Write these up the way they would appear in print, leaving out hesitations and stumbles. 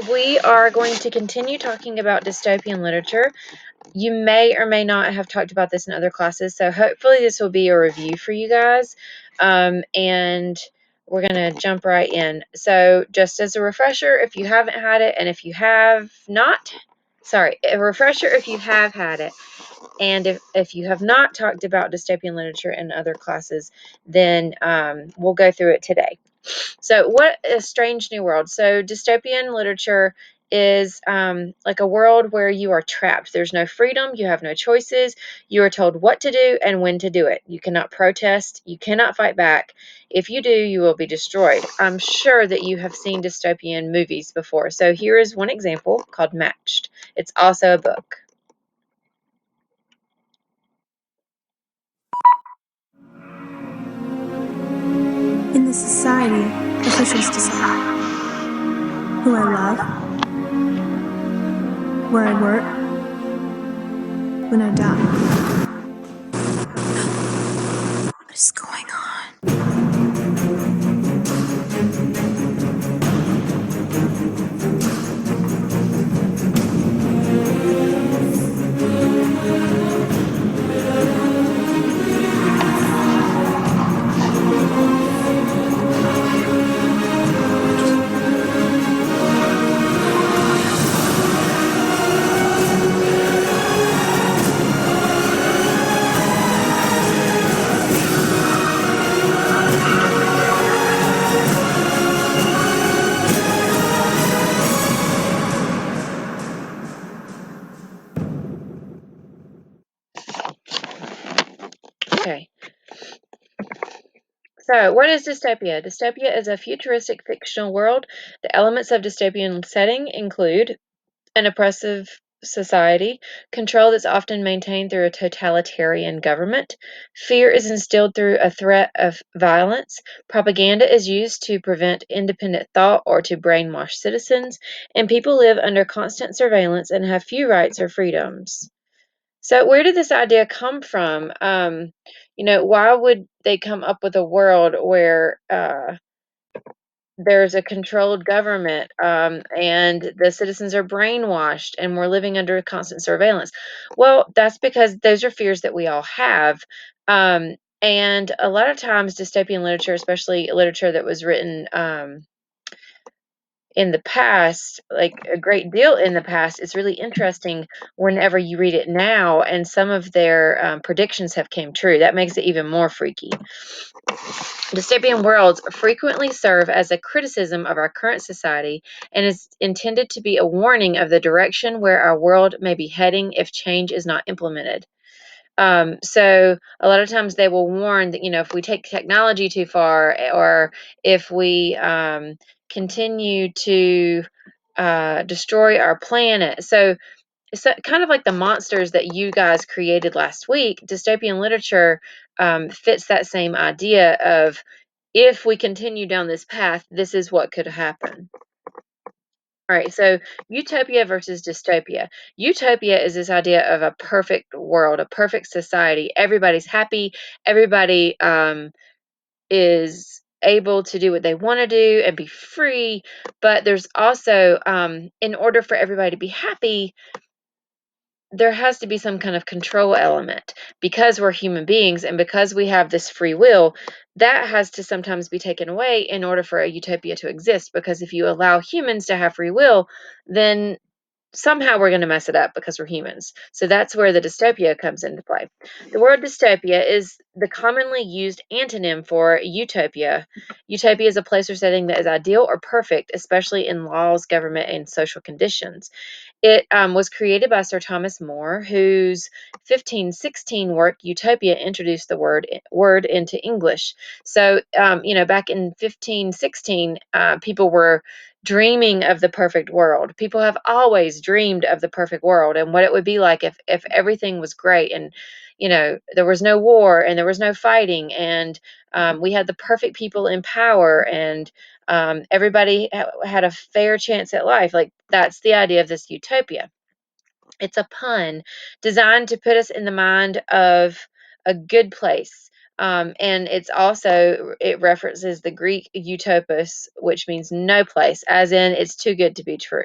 We are going to continue talking about dystopian literature. You may or may not have talked about this in other classes, so hopefully this will be a review for you guys. And we're going to jump right in. So just as a refresher, if you haven't had it, and if you have not, a refresher if you have had it, and if you have not talked about dystopian literature in other classes, then we'll go through it today. So, what is Strange New World? So, dystopian literature is like a world where you are trapped. There's no freedom. You have no choices. You are told what to do and when to do it. You cannot protest. You cannot fight back. If you do, you will be destroyed. I'm sure that you have seen dystopian movies before. So, here is one example called Matched. It's also a book. In this society, officials decide who I love, where I work, when I die. What is going on? Okay. So, what is dystopia? Dystopia is a futuristic fictional world. The elements of dystopian setting include an oppressive society, control that's often maintained through a totalitarian government, fear is instilled through a threat of violence, propaganda is used to prevent independent thought or to brainwash citizens, and people live under constant surveillance and have few rights or freedoms. So where did this idea come from? Why would they come up with a world where there's a controlled government and the citizens are brainwashed and we're living under constant surveillance? Well, that's because those are fears that we all have. And a lot of times, dystopian literature, especially literature that was written in the past, like a great deal in the past, it's really interesting whenever you read it now and some of their predictions have came true. That makes it even more freaky. Dystopian worlds frequently serve as a criticism of our current society and is intended to be a warning of the direction where our world may be heading if change is not implemented. So a lot of times they will warn that, if we take technology too far or if we continue to destroy our planet. So it's kind of like the monsters that you guys created last week. Dystopian literature fits that same idea of if we continue down this path, this is what could happen. All right, so utopia versus dystopia. Utopia is this idea of a perfect world, a perfect society. Everybody's happy. Everybody is able to do what they want to do and be free. But there's also, in order for everybody to be happy, there has to be some kind of control element because we're human beings and because we have this free will that has to sometimes be taken away in order for a utopia to exist, because if you allow humans to have free will, then somehow we're going to mess it up because we're humans. So that's where the dystopia comes into play. The word dystopia is the commonly used antonym for utopia. Utopia is a place or setting that is ideal or perfect, especially in laws, government, and social conditions. It was created by Sir Thomas More, whose 1516 work Utopia introduced the word into English. So, back in 1516, people were dreaming of the perfect world. People have always dreamed of the perfect world and what it would be like if everything was great and there was no war and there was no fighting and we had the perfect people in power and everybody had a fair chance at life. Like, that's the idea of this utopia. It's a pun designed to put us in the mind of a good place. And it references the Greek utopos, which means no place, as in it's too good to be true.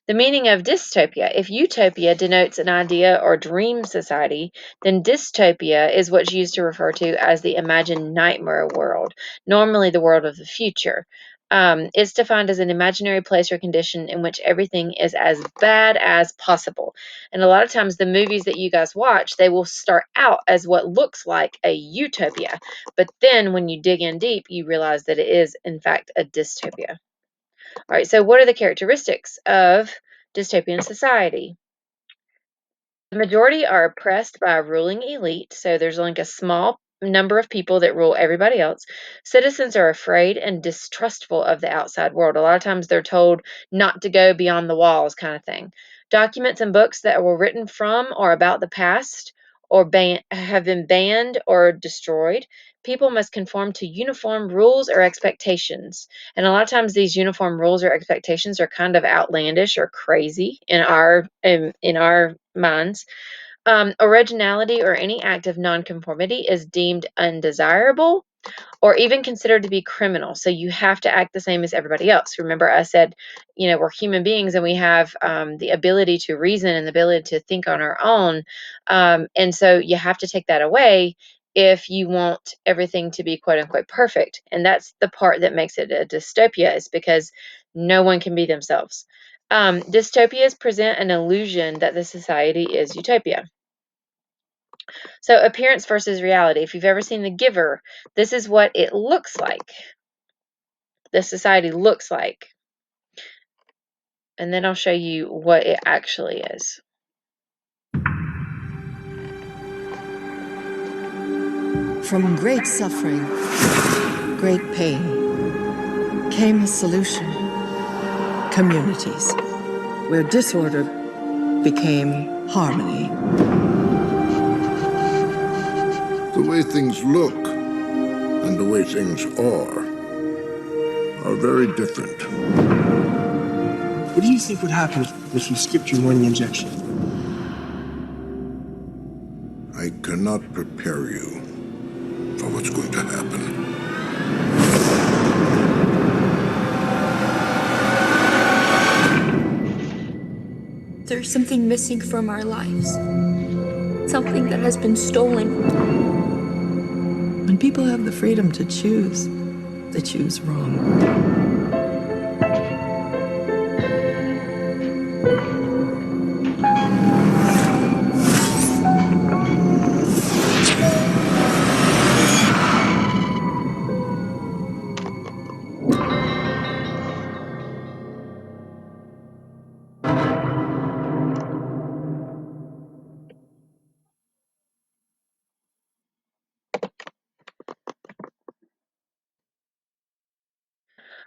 The meaning of dystopia. If utopia denotes an idea or dream society, then dystopia is what's used to refer to as the imagined nightmare world, normally the world of the future. It's defined as an imaginary place or condition in which everything is as bad as possible. And a lot of times, the movies that you guys watch, they will start out as what looks like a utopia. But then when you dig in deep, you realize that it is, in fact, a dystopia. All right, so what are the characteristics of dystopian society? The majority are oppressed by a ruling elite, so there's like a small number of people that rule everybody else. Citizens are afraid and distrustful of the outside world. A lot of times they're told not to go beyond the walls, kind of thing. Documents and books that were written from or about the past have been banned or destroyed. People must conform to uniform rules or expectations. And a lot of times these uniform rules or expectations are kind of outlandish or crazy in our minds. Originality or any act of nonconformity is deemed undesirable or even considered to be criminal. So you have to act the same as everybody else. Remember, I said, we're human beings and we have the ability to reason and the ability to think on our own. And so you have to take that away if you want everything to be quote unquote perfect. And that's the part that makes it a dystopia, is because no one can be themselves. Dystopias present an illusion that the society is utopia. So, appearance versus reality. If you've ever seen The Giver, this is what it looks like. The society looks like. And then I'll show you what it actually is. From great suffering, great pain, came a solution. Communities, where disorder became harmony. The way things look and the way things are very different. What do you think would happen if you skipped your morning injection? I cannot prepare you for what's going to happen. There's something missing from our lives. Something that has been stolen. When people have the freedom to choose, they choose wrong.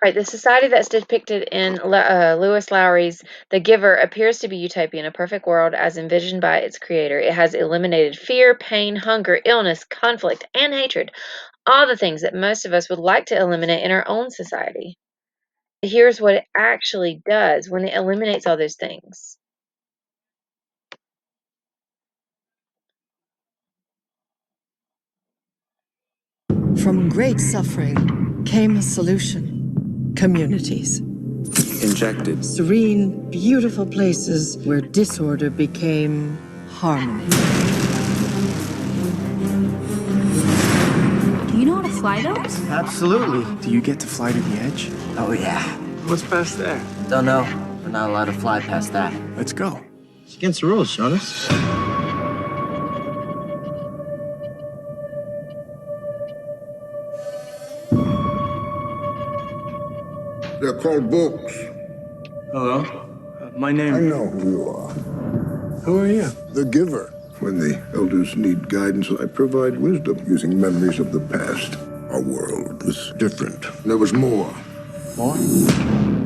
Right, the society that's depicted in Lewis Lowry's The Giver appears to be utopian, a perfect world as envisioned by its creator. It has eliminated fear, pain, hunger, illness, conflict, and hatred, all the things that most of us would like to eliminate in our own society. Here's what it actually does when it eliminates all those things. From great suffering came a solution. Communities. Injected. Serene, beautiful places where disorder became harmony. Do you know how to fly those? Absolutely. Do you get to fly to the edge? Oh, yeah. What's past there? Don't know. We're not allowed to fly past that. Let's go. It's against the rules, Jonas. They're called books. Hello? My I name... know who you are. Who are you? The Giver. When the elders need guidance, I provide wisdom using memories of the past. Our world was different. There was more. More?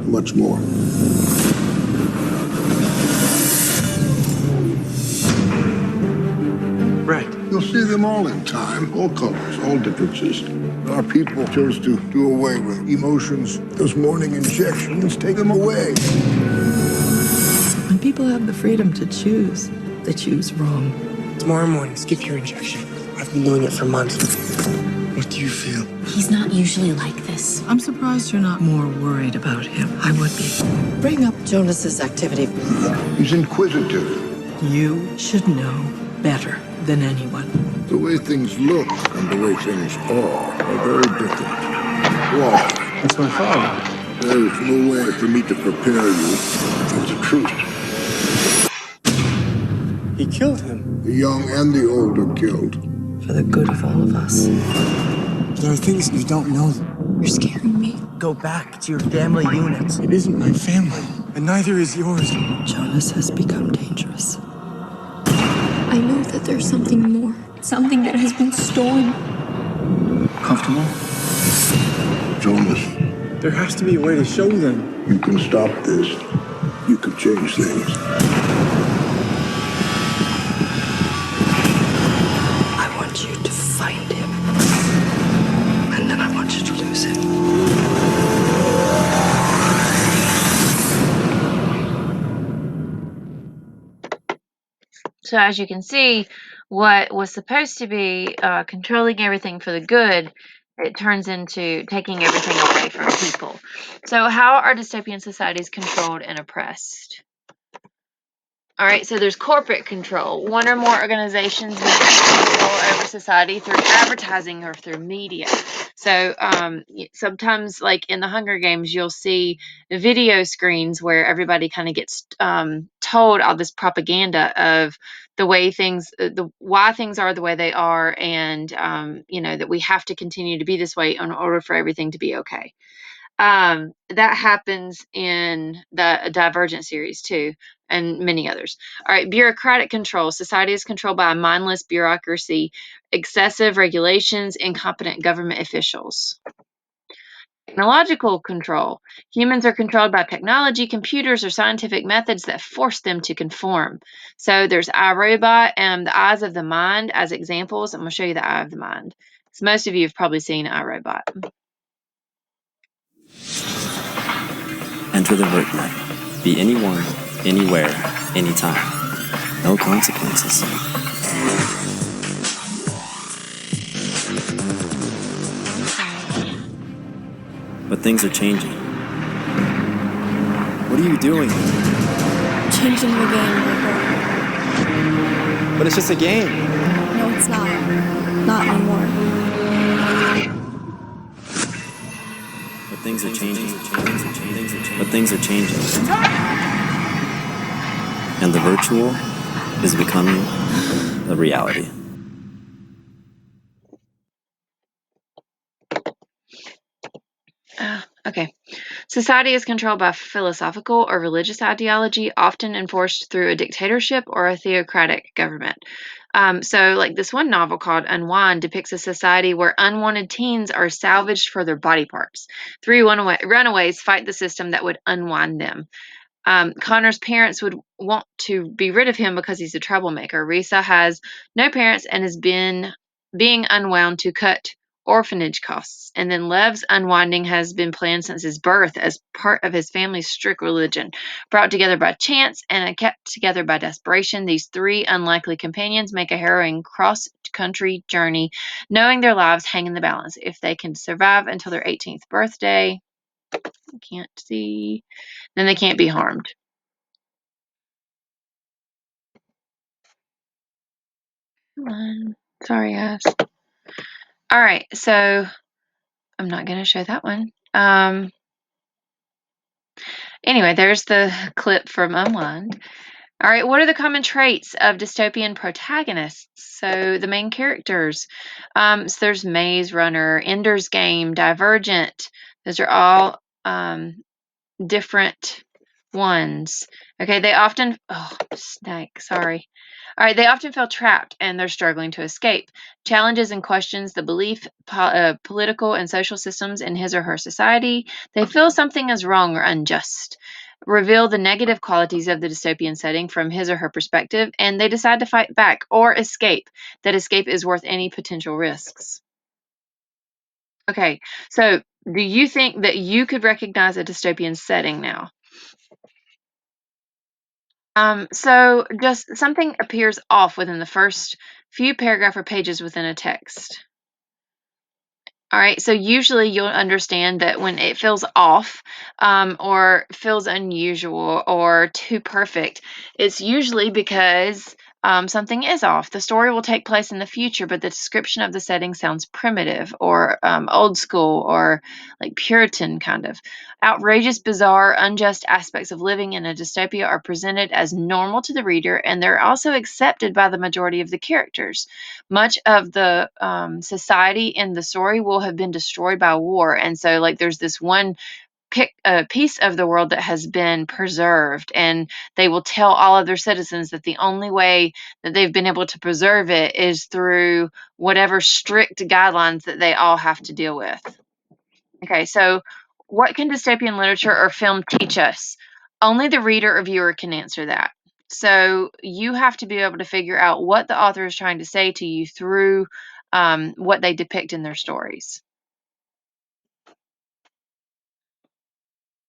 Much more. Right. You'll see them all in time, all colors, all differences. Our people chose to do away with emotions. Those morning injections take them away. When people have the freedom to choose, they choose wrong. Tomorrow morning, skip your injection. I've been doing it for months. What do you feel? He's not usually like this. I'm surprised you're not more worried about him. I would be. Bring up Jonas's activity. He's inquisitive. You should know better than anyone. The way things look and the way things are very different. Why? That's my father. There is no way for me to prepare you for the truth. He killed him. The young and the old are killed. For the good of all of us. There are things you don't know. You're scaring me. Go back to your family units. It isn't my family, and neither is yours. Jonas has become dangerous. I know that there's something more. Something that has been stolen. Comfortable? Jonas, There has to be a way to show them. you can stop this. You can change things. I want you to find him. And then I want you to lose him. So as you can see, what was supposed to be controlling everything for the good, it turns into taking everything away from people. So how are dystopian societies controlled and oppressed? All right, so there's corporate control. One or more organizations maintain control over society through advertising or through media. So sometimes, like in the Hunger Games, you'll see video screens where everybody kind of gets told all this propaganda of the way things, why things are the way they are, and that we have to continue to be this way in order for everything to be okay. That happens in the Divergent series too, and many others. All right, bureaucratic control. Society is controlled by a mindless bureaucracy, excessive regulations, incompetent government officials. Technological control. Humans are controlled by technology, computers, or scientific methods that force them to conform. So there's iRobot and the eyes of the mind as examples. I'm going to show you the eye of the mind. So most of you have probably seen iRobot. Enter the vert life. Be anyone, anywhere, anytime. No consequences. But things are changing. What are you doing? Changing the game, River. But it's just a game. No, it's not. Not anymore. But things are changing. But things are changing. And the virtual is becoming a reality. Okay. Society is controlled by philosophical or religious ideology, often enforced through a dictatorship or a theocratic government. So, like this one novel called Unwind depicts a society where unwanted teens are salvaged for their body parts. Three runaways fight the system that would unwind them. Connor's parents would want to be rid of him because he's a troublemaker. Risa has no parents and has been being unwound to cut orphanage costs. And then Lev's unwinding has been planned since his birth as part of his family's strict religion. Brought together by chance and kept together by desperation, these three unlikely companions make a harrowing cross-country journey, knowing their lives hang in the balance. If they can survive until their 18th birthday, I can't see, then they can't be harmed. Come on. Sorry, guys. All right, so I'm not going to show that one. Anyway, there's the clip from Unwind. All right, what are the common traits of dystopian protagonists? So the main characters. So there's Maze Runner, Ender's Game, Divergent. Those are all different ones. Okay, they often, snake, sorry. All right, they often feel trapped and they're struggling to escape. Challenges and questions the belief, political and social systems in his or her society. They feel something is wrong or unjust. Reveal the negative qualities of the dystopian setting from his or her perspective, and they decide to fight back or escape. That escape is worth any potential risks. Okay, so do you think that you could recognize a dystopian setting now? So just something appears off within the first few paragraph or pages within a text. All right, so usually you'll understand that when it feels off or feels unusual or too perfect, it's usually because something is off. The story will take place in the future, but the description of the setting sounds primitive or old school or like Puritan kind of. Outrageous, bizarre, unjust aspects of living in a dystopia are presented as normal to the reader, and they're also accepted by the majority of the characters. Much of the society in the story will have been destroyed by war, and so like there's this one piece of the world that has been preserved, and they will tell all of their citizens that the only way that they've been able to preserve it is through whatever strict guidelines that they all have to deal with. Okay, so what can dystopian literature or film teach us? Only the reader or viewer can answer that. So you have to be able to figure out what the author is trying to say to you through what they depict in their stories.